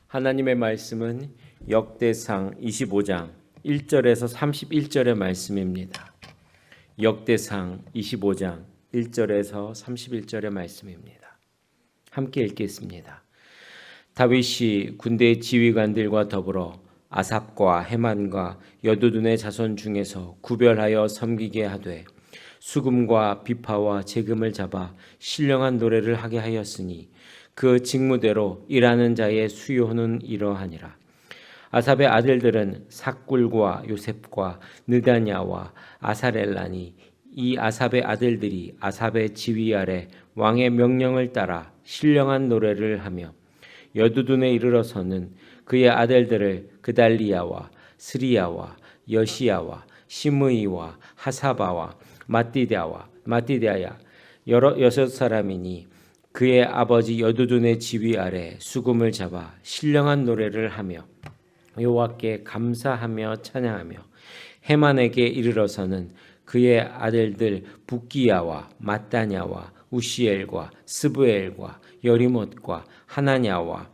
하나님의 말씀은 역대상 25장 1절에서 31절의 말씀입니다. 역대상 25장 1절에서 31절의 말씀입니다. 함께 읽겠습니다. 다윗이 군대 지휘관들과 더불어 아삽과 헤만과 여두둔의 자손 중에서 구별하여 섬기게 하되 수금과 비파와 재금을 잡아 신령한 노래를 하게 하였으니 그 직무대로 일하는 자의 수요는 이러하니라. 아삽의 아들들은 삭굴과 요셉과 느다냐와 아사렐라니 이 아삽의 아들들이 아삽의 지휘 아래 왕의 명령을 따라 신령한 노래를 하며 여두둔에 이르러서는 그의 아들들을 그달리야와 스리야와 여시야와 시므이와 하사바와 마띠다야 여섯 사람이니 그의 아버지 여두둔의 지휘 아래 수금을 잡아 신령한 노래를 하며 여호와께 감사하며 찬양하며 헤만에게 이르러서는 그의 아들들 붓기야와 마따냐와 우시엘과 스브엘과 여리못과 하나니와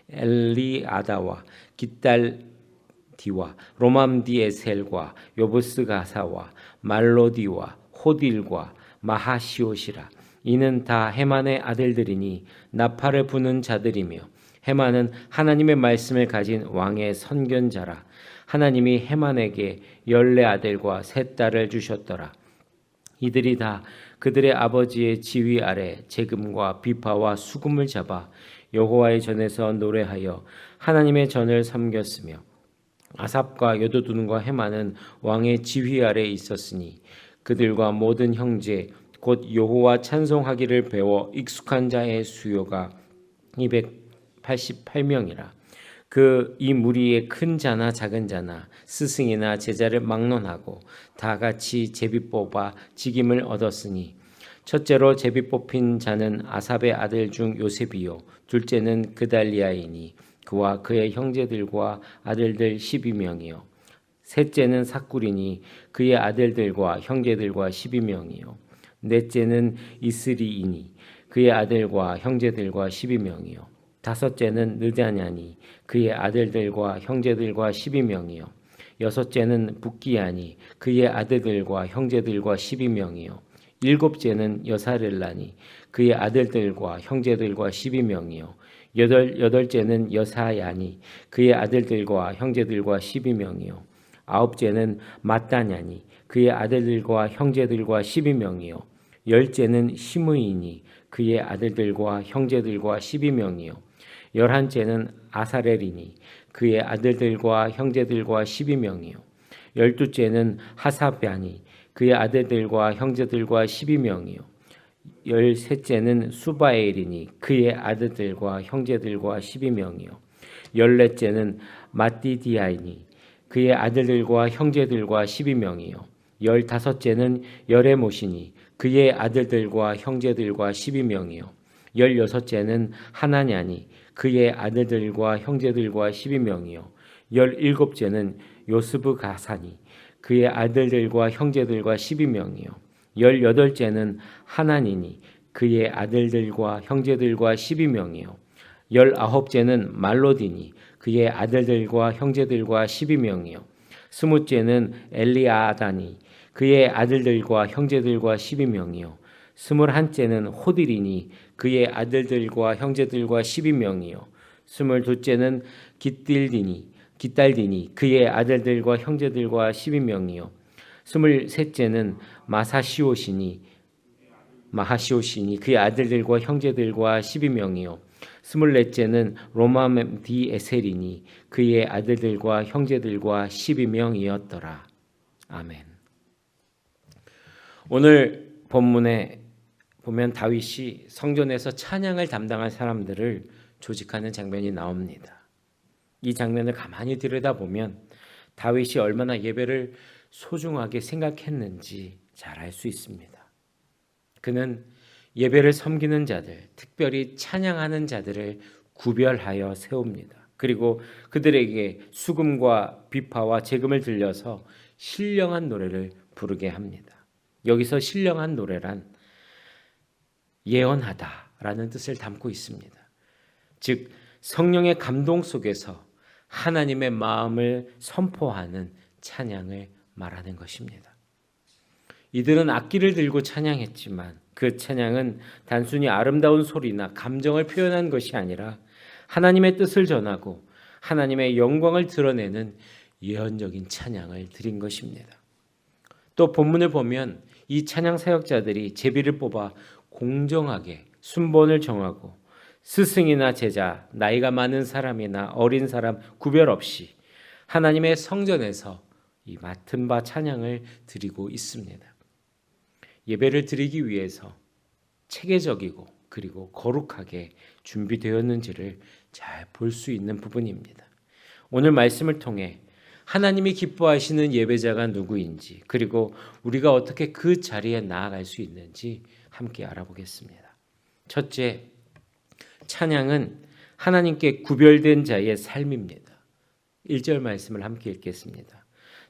엘리아다와 깃달디와 로맘디에셀과 요브스가사와 말로디와 호딜과 마하시옷이라. 이는 다 헤만의 아들들이니 나팔을 부는 자들이며 헤만은 하나님의 말씀을 가진 왕의 선견자라. 하나님이 헤만에게 14아들과 3딸을 주셨더라. 이들이 다 그들의 아버지의 지휘 아래 재금과 비파와 수금을 잡아 여호와의 전에서 노래하여 하나님의 전을 섬겼으며 아삽과 여두둔과 헤만은 왕의 지휘 아래 있었으니 그들과 모든 형제 곧 여호와 찬송하기를 배워 익숙한 자의 수요가 288명이라. 이 무리의 큰 자나 작은 자나 스승이나 제자를 막론하고 다 같이 제비 뽑아 직임을 얻었으니 첫째로 제비 뽑힌 자는 아삽의 아들 중 요셉이요 둘째는 그달리아이니 그와 그의 형제들과 아들들 12명이요 셋째는 삭굴이니 그의 아들들과 형제들과 12명이요 넷째는 이스리이니 그의 아들과 형제들과 12명이요 다섯째는 느다냐니 그의 아들들과 형제들과 12명이요 여섯째는 붓기야니 그의 아들들과 형제들과 12명이요 일곱째는 여사렐라니 그의 아들들과 형제들과 12명이요 여덟째는 여사야니 그의 아들들과 형제들과 12명이요 아홉째는 마따냐니 그의 아들들과 형제들과 12명이요 열째는 시므이니 그의 아들들과 형제들과 12명이요 열한째는 아사렐이니 그의 아들들과 형제들과 12명이요 열두째는 하사바니 그의 아들들과 형제들과 12명이요 열셋째는 수바엘이니 그의 아들들과 형제들과 12명이요 열넷째는 마띠디아이니 그의 아들들과 형제들과 12명이요 열다섯째는 여레못이니 그의 아들들과 형제들과 12명이요 열여섯째는 하나냐니 그의 아들들과 형제들과 12명이요 열일곱째는 요스브가사니 그의 아들들과 형제들과 12명이요 열여덟째는 하나니니 그의 아들들과 형제들과 12명이요 열아홉째는 말로디니 그의 아들들과 형제들과 12명이요 스무째는 엘리아다니 그의 아들들과 형제들과 12명이요 스물한째는 호딜이니 그의 아들들과 형제들과 12명이요 스물둘째는 깃달디니 그의 아들들과 형제들과 12명이요 스물셋째는 마하시옷이니 그의 아들들과 형제들과 12명이요 스물넷째는 로맘디에셀이니 그의 아들들과 형제들과 12명이었더라. 아멘. 오늘 본문에 보면 다윗이 성전에서 찬양을 담당할 사람들을 조직하는 장면이 나옵니다. 이 장면을 가만히 들여다보면 다윗이 얼마나 예배를 소중하게 생각했는지 잘 알 수 있습니다. 그는 예배를 섬기는 자들, 특별히 찬양하는 자들을 구별하여 세웁니다. 그리고 그들에게 수금과 비파와 재금을 들려서 신령한 노래를 부르게 합니다. 여기서 신령한 노래란 예언하다라는 뜻을 담고 있습니다. 즉 성령의 감동 속에서 하나님의 마음을 선포하는 찬양을 말하는 것입니다. 이들은 악기를 들고 찬양했지만 그 찬양은 단순히 아름다운 소리나 감정을 표현한 것이 아니라 하나님의 뜻을 전하고 하나님의 영광을 드러내는 예언적인 찬양을 드린 것입니다. 또 본문을 보면 이 찬양 사역자들이 제비를 뽑아 공정하게 순번을 정하고 스승이나 제자, 나이가 많은 사람이나 어린 사람 구별 없이 하나님의 성전에서 이 맡은 바 찬양을 드리고 있습니다. 예배를 드리기 위해서 체계적이고 그리고 거룩하게 준비되었는지를 잘 볼 수 있는 부분입니다. 오늘 말씀을 통해 하나님이 기뻐하시는 예배자가 누구인지 그리고 우리가 어떻게 그 자리에 나아갈 수 있는지 함께 알아보겠습니다. 첫째, 찬양은 하나님께 구별된 자의 삶입니다. 1절 말씀을 함께 읽겠습니다.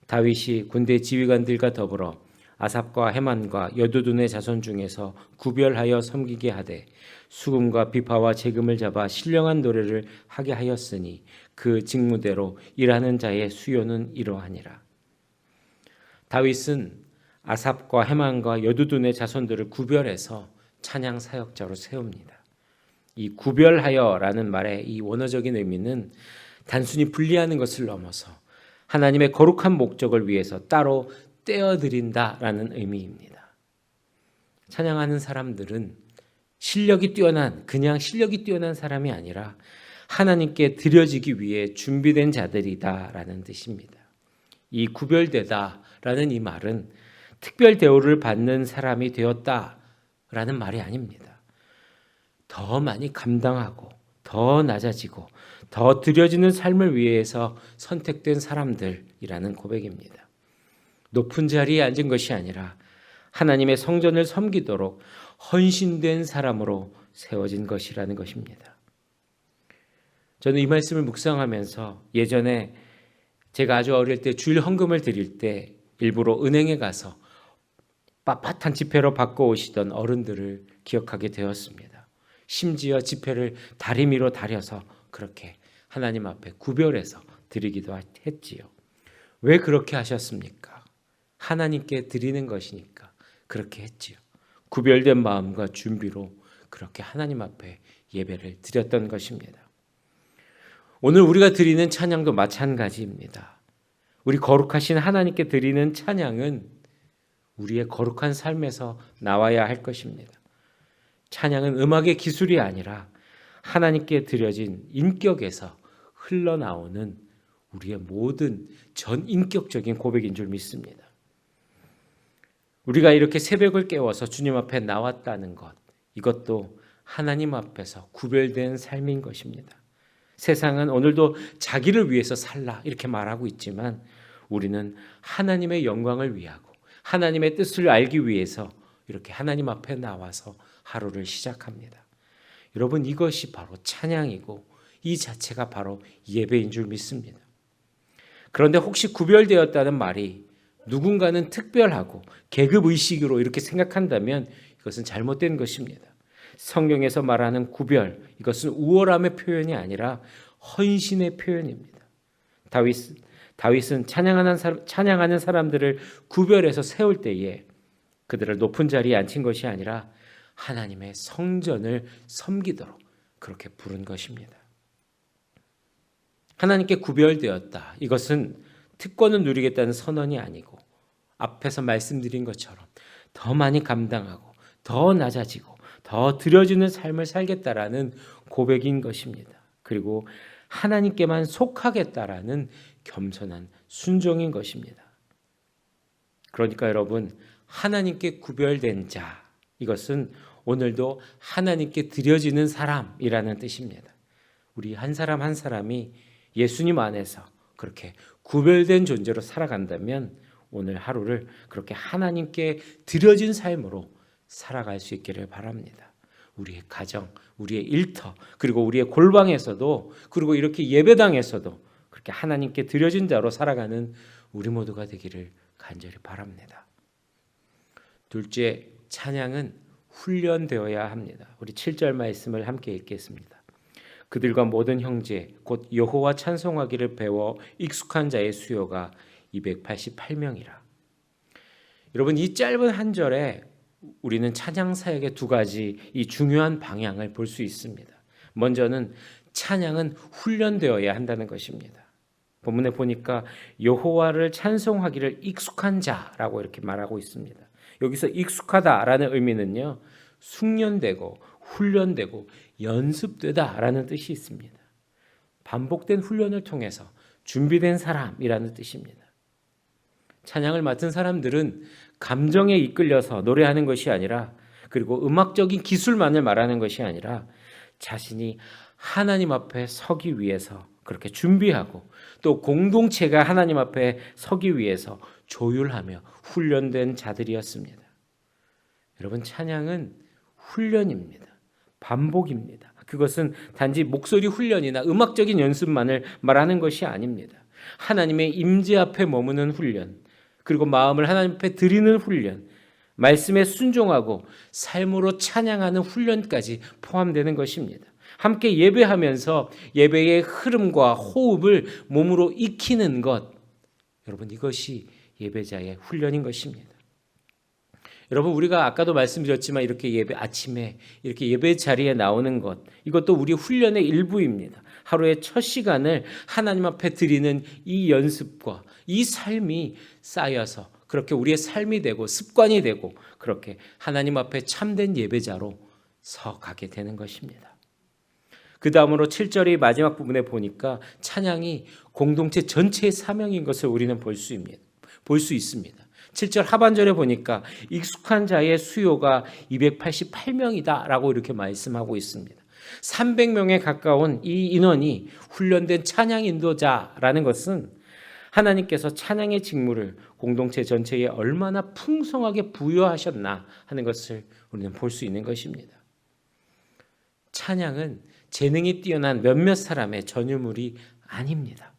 다윗이 군대 지휘관들과 더불어 아삽과 헤만과 여두둔의 자손 중에서 구별하여 섬기게 하되 수금과 비파와 재금을 잡아 신령한 노래를 하게 하였으니 그 직무대로 일하는 자의 수요는 이러하니라. 다윗은 아삽과 헤만과 여두둔의 자손들을 구별해서 찬양 사역자로 세웁니다. 이 구별하여라는 말의 이 원어적인 의미는 단순히 분리하는 것을 넘어서 하나님의 거룩한 목적을 위해서 따로 떼어드린다라는 의미입니다. 찬양하는 사람들은 그냥 실력이 뛰어난 사람이 아니라 하나님께 드려지기 위해 준비된 자들이다라는 뜻입니다. 이 구별되다라는 이 말은 특별 대우를 받는 사람이 되었다라는 말이 아닙니다. 더 많이 감당하고 더 낮아지고 더 드려지는 삶을 위해서 선택된 사람들이라는 고백입니다. 높은 자리에 앉은 것이 아니라 하나님의 성전을 섬기도록 헌신된 사람으로 세워진 것이라는 것입니다. 저는 이 말씀을 묵상하면서 예전에 제가 아주 어릴 때 주일 헌금을 드릴 때 일부러 은행에 가서 빳빳한 지폐로 바꿔오시던 어른들을 기억하게 되었습니다. 심지어 지폐를 다리미로 다려서 그렇게 하나님 앞에 구별해서 드리기도 했지요. 왜 그렇게 하셨습니까? 하나님께 드리는 것이니까 그렇게 했지요. 구별된 마음과 준비로 그렇게 하나님 앞에 예배를 드렸던 것입니다. 오늘 우리가 드리는 찬양도 마찬가지입니다. 우리 거룩하신 하나님께 드리는 찬양은 우리의 거룩한 삶에서 나와야 할 것입니다. 찬양은 음악의 기술이 아니라 하나님께 드려진 인격에서 흘러나오는 우리의 모든 전인격적인 고백인 줄 믿습니다. 우리가 이렇게 새벽을 깨워서 주님 앞에 나왔다는 것, 이것도 하나님 앞에서 구별된 삶인 것입니다. 세상은 오늘도 자기를 위해서 살라 이렇게 말하고 있지만 우리는 하나님의 영광을 위하고 하나님의 뜻을 알기 위해서 이렇게 하나님 앞에 나와서 하루를 시작합니다. 여러분, 이것이 바로 찬양이고 이 자체가 바로 예배인 줄 믿습니다. 그런데 혹시 구별되었다는 말이 누군가는 특별하고 계급의식으로 이렇게 생각한다면 이것은 잘못된 것입니다. 성경에서 말하는 구별, 이것은 우월함의 표현이 아니라 헌신의 표현입니다. 다윗은 찬양하는 사람들을 구별해서 세울 때에 그들을 높은 자리에 앉힌 것이 아니라 하나님의 성전을 섬기도록 그렇게 부른 것입니다. 하나님께 구별되었다. 이것은 특권을 누리겠다는 선언이 아니고 앞에서 말씀드린 것처럼 더 많이 감당하고 더 낮아지고 더 드려지는 삶을 살겠다라는 고백인 것입니다. 그리고 하나님께만 속하겠다라는 겸손한 순종인 것입니다. 그러니까 여러분, 하나님께 구별된 자, 이것은 오늘도 하나님께 드려지는 사람이라는 뜻입니다. 우리 한 사람 한 사람이 예수님 안에서 그렇게 구별된 존재로 살아간다면 오늘 하루를 그렇게 하나님께 드려진 삶으로 살아갈 수 있기를 바랍니다. 우리의 가정, 우리의 일터, 그리고 우리의 골방에서도, 그리고 이렇게 예배당에서도 그렇게 하나님께 드려진 자로 살아가는 우리 모두가 되기를 간절히 바랍니다. 둘째, 찬양은 훈련되어야 합니다. 우리 7절 말씀을 함께 읽겠습니다. 그들과 모든 형제 곧 여호와 찬송하기를 배워 익숙한 자의 수요가 288명이라. 여러분, 이 짧은 한 절에 우리는 찬양 사역의 두 가지 이 중요한 방향을 볼 수 있습니다. 먼저는 찬양은 훈련되어야 한다는 것입니다. 본문에 보니까 여호와를 찬송하기를 익숙한 자라고 이렇게 말하고 있습니다. 여기서 익숙하다라는 의미는요, 숙련되고 훈련되고 연습되다라는 뜻이 있습니다. 반복된 훈련을 통해서 준비된 사람이라는 뜻입니다. 찬양을 맡은 사람들은 감정에 이끌려서 노래하는 것이 아니라, 그리고 음악적인 기술만을 말하는 것이 아니라 자신이 하나님 앞에 서기 위해서 그렇게 준비하고, 또 공동체가 하나님 앞에 서기 위해서 조율하며 훈련된 자들이었습니다. 여러분, 찬양은 훈련입니다. 반복입니다. 그것은 단지 목소리 훈련이나 음악적인 연습만을 말하는 것이 아닙니다. 하나님의 임재 앞에 머무는 훈련, 그리고 마음을 하나님 앞에 드리는 훈련, 말씀에 순종하고 삶으로 찬양하는 훈련까지 포함되는 것입니다. 함께 예배하면서 예배의 흐름과 호흡을 몸으로 익히는 것, 여러분, 이것이 예배자의 훈련인 것입니다. 여러분, 우리가 아까도 말씀드렸지만 이렇게 아침에 이렇게 예배 자리에 나오는 것, 이것도 우리 훈련의 일부입니다. 하루의 첫 시간을 하나님 앞에 드리는 이 연습과 이 삶이 쌓여서 그렇게 우리의 삶이 되고 습관이 되고, 그렇게 하나님 앞에 참된 예배자로 서가게 되는 것입니다. 그 다음으로 7절의 마지막 부분에 보니까 찬양이 공동체 전체의 사명인 것을 우리는 볼 수 있습니다. 7절 하반절에 보니까 익숙한 자의 수요가 288명이다 라고 이렇게 말씀하고 있습니다. 300명에 가까운 이 인원이 훈련된 찬양 인도자라는 것은 하나님께서 찬양의 직무를 공동체 전체에 얼마나 풍성하게 부여하셨나 하는 것을 우리는 볼 수 있는 것입니다. 찬양은 재능이 뛰어난 몇몇 사람의 전유물이 아닙니다.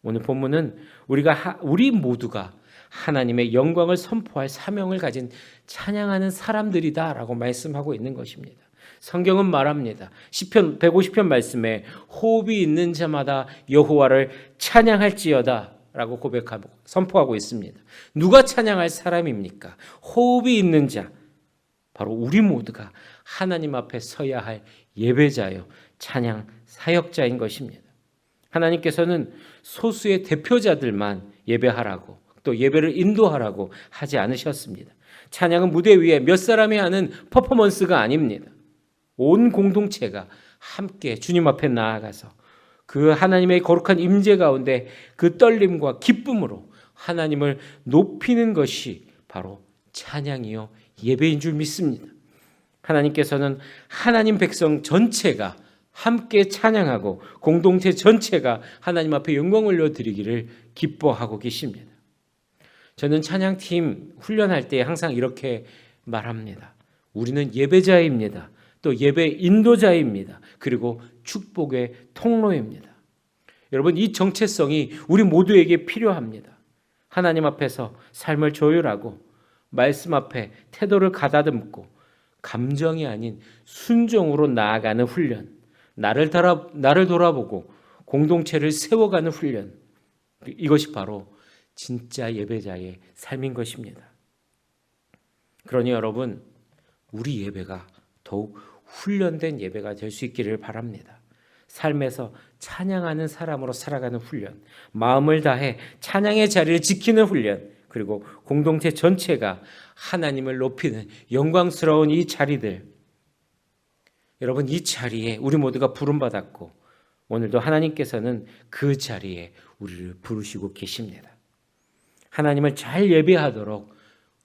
오늘 본문은 우리 모두가 하나님의 영광을 선포할 사명을 가진 찬양하는 사람들이다라고 말씀하고 있는 것입니다. 성경은 말합니다. 시편 150편 말씀에 호흡이 있는 자마다 여호와를 찬양할지어다 라고 고백하고 선포하고 있습니다. 누가 찬양할 사람입니까? 호흡이 있는 자, 바로 우리 모두가 하나님 앞에 서야 할 예배자요, 찬양 사역자인 것입니다. 하나님께서는 소수의 대표자들만 예배하라고, 또 예배를 인도하라고 하지 않으셨습니다. 찬양은 무대 위에 몇 사람이 하는 퍼포먼스가 아닙니다. 온 공동체가 함께 주님 앞에 나아가서 그 하나님의 거룩한 임재 가운데 그 떨림과 기쁨으로 하나님을 높이는 것이 바로 찬양이요 예배인 줄 믿습니다. 하나님께서는 하나님 백성 전체가 함께 찬양하고 공동체 전체가 하나님 앞에 영광 올려드리기를 기뻐하고 계십니다. 저는 찬양팀 훈련할 때 항상 이렇게 말합니다. 우리는 예배자입니다. 또 예배 인도자입니다. 그리고 축복의 통로입니다. 여러분, 이 정체성이 우리 모두에게 필요합니다. 하나님 앞에서 삶을 조율하고 말씀 앞에 태도를 가다듬고 감정이 아닌 순종으로 나아가는 훈련, 나를 돌아보고 공동체를 세워가는 훈련, 이것이 바로 진짜 예배자의 삶인 것입니다. 그러니 여러분, 우리 예배가 더욱 훈련된 예배가 될 수 있기를 바랍니다. 삶에서 찬양하는 사람으로 살아가는 훈련, 마음을 다해 찬양의 자리를 지키는 훈련, 그리고 공동체 전체가 하나님을 높이는 영광스러운 이 자리들, 여러분, 이 자리에 우리 모두가 부름받았고 오늘도 하나님께서는 그 자리에 우리를 부르시고 계십니다. 하나님을 잘 예배하도록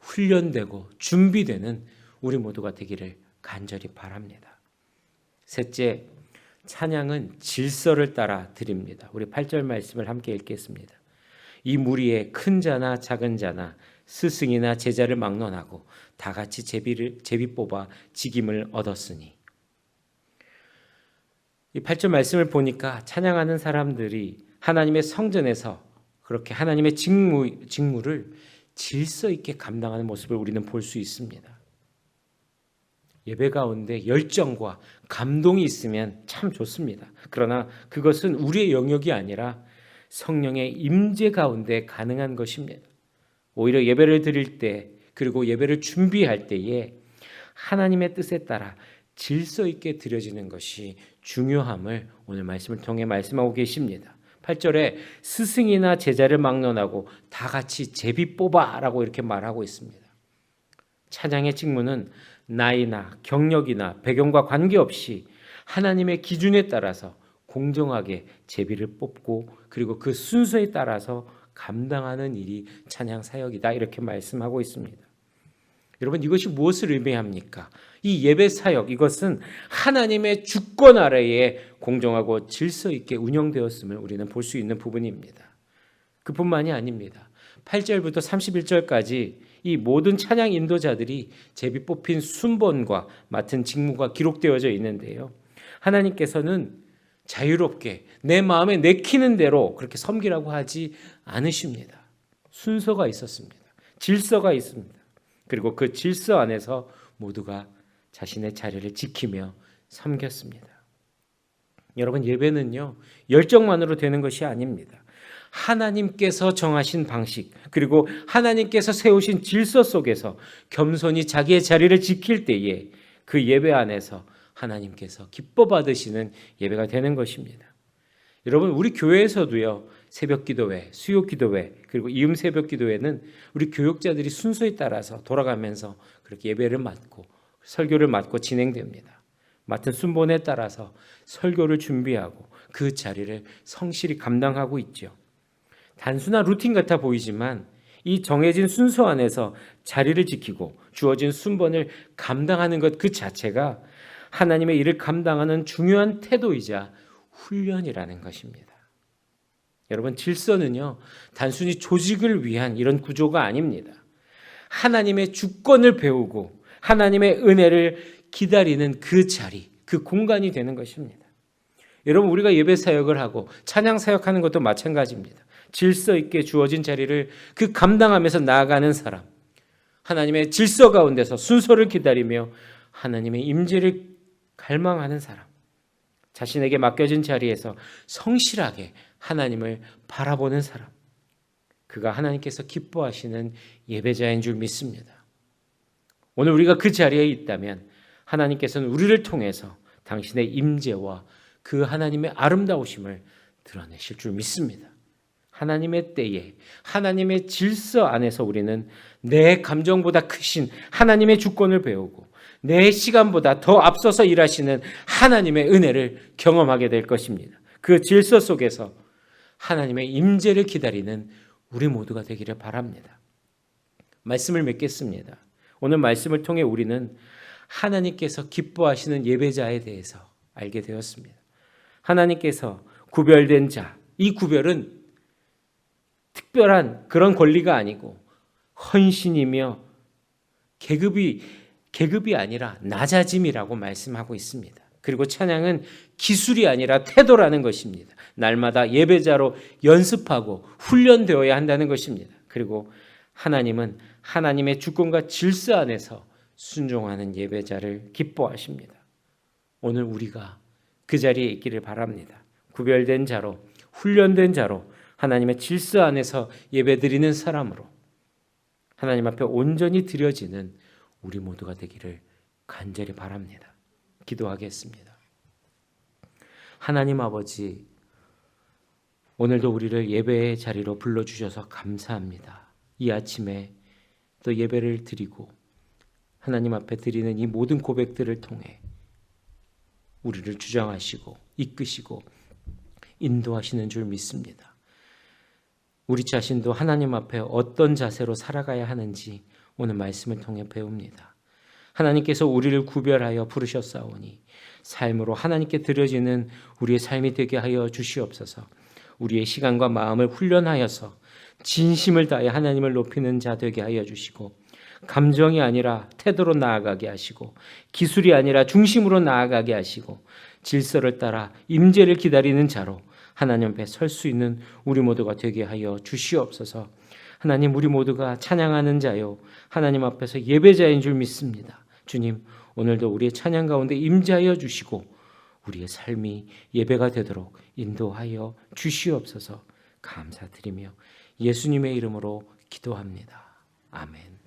훈련되고 준비되는 우리 모두가 되기를 간절히 바랍니다. 셋째, 찬양은 질서를 따라 드립니다. 우리 8절 말씀을 함께 읽겠습니다. 이 무리에 큰 자나 작은 자나 스승이나 제자를 막론하고 다 같이 제비 뽑아 직임을 얻었으니. 이 8절 말씀을 보니까 찬양하는 사람들이 하나님의 성전에서 그렇게 하나님의 직무를 질서 있게 감당하는 모습을 우리는 볼 수 있습니다. 예배 가운데 열정과 감동이 있으면 참 좋습니다. 그러나 그것은 우리의 영역이 아니라 성령의 임재 가운데 가능한 것입니다. 오히려 예배를 드릴 때 그리고 예배를 준비할 때에 하나님의 뜻에 따라 질서 있게 드려지는 것이 중요함을 오늘 말씀을 통해 말씀하고 계십니다. 8절에 스승이나 제자를 막론하고 다 같이 제비 뽑아라고 이렇게 말하고 있습니다. 찬양의 직무는 나이나 경력이나 배경과 관계없이 하나님의 기준에 따라서 공정하게 제비를 뽑고 그리고 그 순서에 따라서 감당하는 일이 찬양 사역이다 이렇게 말씀하고 있습니다. 여러분 이것이 무엇을 의미합니까? 이 예배 사역 이것은 하나님의 주권 아래에 공정하고 질서 있게 운영되었음을 우리는 볼 수 있는 부분입니다. 그뿐만이 아닙니다. 8절부터 31절까지 이 모든 찬양 인도자들이 제비 뽑힌 순번과 맡은 직무가 기록되어져 있는데요. 하나님께서는 자유롭게 내 마음에 내키는 대로 그렇게 섬기라고 하지 않으십니다. 순서가 있었습니다. 질서가 있습니다. 그리고 그 질서 안에서 모두가 자신의 자리를 지키며 섬겼습니다. 여러분 예배는요 열정만으로 되는 것이 아닙니다. 하나님께서 정하신 방식 그리고 하나님께서 세우신 질서 속에서 겸손히 자기의 자리를 지킬 때에 그 예배 안에서 하나님께서 기뻐 받으시는 예배가 되는 것입니다. 여러분 우리 교회에서도요 새벽기도회, 수요기도회 그리고 이음 새벽기도회는 우리 교육자들이 순서에 따라서 돌아가면서 그렇게 예배를 맡고 설교를 맡고 진행됩니다. 맡은 순번에 따라서 설교를 준비하고 그 자리를 성실히 감당하고 있죠. 단순한 루틴 같아 보이지만 이 정해진 순서 안에서 자리를 지키고 주어진 순번을 감당하는 것 그 자체가 하나님의 일을 감당하는 중요한 태도이자 훈련이라는 것입니다. 여러분 질서는요 단순히 조직을 위한 이런 구조가 아닙니다. 하나님의 주권을 배우고 하나님의 은혜를 기다리는 그 자리, 그 공간이 되는 것입니다. 여러분 우리가 예배 사역을 하고 찬양 사역하는 것도 마찬가지입니다. 질서 있게 주어진 자리를 그 감당하면서 나아가는 사람, 하나님의 질서 가운데서 순서를 기다리며 하나님의 임재를 갈망하는 사람, 자신에게 맡겨진 자리에서 성실하게 하나님을 바라보는 사람, 그가 하나님께서 기뻐하시는 예배자인 줄 믿습니다. 오늘 우리가 그 자리에 있다면 하나님께서는 우리를 통해서 당신의 임재와 그 하나님의 아름다우심을 드러내실 줄 믿습니다. 하나님의 때에 하나님의 질서 안에서 우리는 내 감정보다 크신 하나님의 주권을 배우고 내 시간보다 더 앞서서 일하시는 하나님의 은혜를 경험하게 될 것입니다. 그 질서 속에서 하나님의 임재를 기다리는 우리 모두가 되기를 바랍니다. 말씀을 맺겠습니다. 오늘 말씀을 통해 우리는 하나님께서 기뻐하시는 예배자에 대해서 알게 되었습니다. 하나님께서 구별된 자, 이 구별은 특별한 그런 권리가 아니고 헌신이며 계급이 아니라 낮아짐이라고 말씀하고 있습니다. 그리고 찬양은 기술이 아니라 태도라는 것입니다. 날마다 예배자로 연습하고 훈련되어야 한다는 것입니다. 그리고 하나님은 하나님의 주권과 질서 안에서 순종하는 예배자를 기뻐하십니다. 오늘 우리가 그 자리에 있기를 바랍니다. 구별된 자로, 훈련된 자로 하나님의 질서 안에서 예배드리는 사람으로 하나님 앞에 온전히 드려지는 우리 모두가 되기를 간절히 바랍니다. 기도하겠습니다. 하나님 아버지, 오늘도 우리를 예배의 자리로 불러주셔서 감사합니다. 이 아침에 또 예배를 드리고 하나님 앞에 드리는 이 모든 고백들을 통해 우리를 주장하시고 이끄시고 인도하시는 줄 믿습니다. 우리 자신도 하나님 앞에 어떤 자세로 살아가야 하는지 오늘 말씀을 통해 배웁니다. 하나님께서 우리를 구별하여 부르셨사오니 삶으로 하나님께 드려지는 우리의 삶이 되게 하여 주시옵소서. 우리의 시간과 마음을 훈련하여서 진심을 다해 하나님을 높이는 자 되게 하여 주시고 감정이 아니라 태도로 나아가게 하시고 기술이 아니라 중심으로 나아가게 하시고 질서를 따라 임재를 기다리는 자로 하나님 앞에 설 수 있는 우리 모두가 되게 하여 주시옵소서. 하나님 우리 모두가 찬양하는 자요 하나님 앞에서 예배자인 줄 믿습니다. 주님 오늘도 우리의 찬양 가운데 임재하여 주시고 우리의 삶이 예배가 되도록 인도하여 주시옵소서. 감사드리며 예수님의 이름으로 기도합니다. 아멘.